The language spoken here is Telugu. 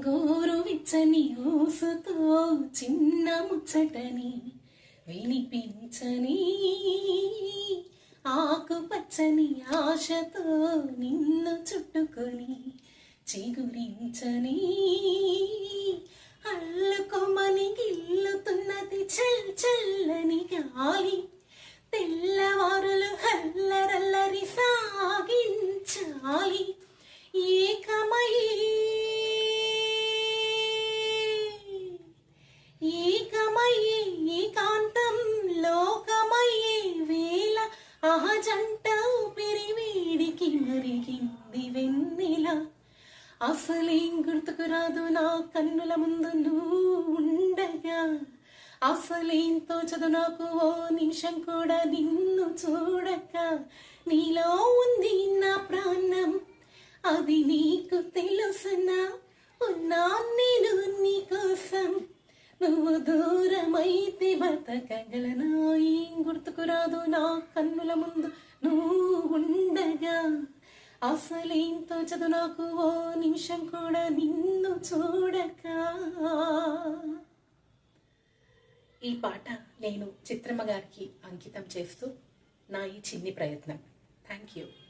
గోరువిచ్చని ఊసుతో చిన్న ముచ్చటని వినిపించని ఆకుపచ్చని ఆశతో నిన్ను చుట్టుకొని చిగురించని అల్లుకొమ్మని గిల్లుతున్నది చల్లని గాలి తెల్లవారులు హల్లరల్లరి సాగించాలి ఏకమయ్యే ఏకాంతం లోకమయ్యే వేళ జంట ఊపిరి వేడికి మరిగింది వెన్నెల అసలేం గుర్తుకు రాదు నా కన్నుల ముందు నువ్వు ఉండగా అసలేం తోచదు నాకు ఓ నిమిషం కూడా నిన్ను చూడక నీలో ఉంది నా ప్రాణం అది నీకు తెలుసునా ఉన్నా నేను నీకోసం నువ్వు దూరమైతే బతకగలనా ఏం గుర్తుకు రాదు నా కన్నుల ముందు నువ్వు ఉండగా అసలేం తోచదు నాకు ఓ నిమిషం కూడా నిన్ను చూడక. ఈ పాట నేను చిత్రమ్మ గారికి అంకితం చేస్తూ నా ఈ చిన్ని ప్రయత్నం. Thank you.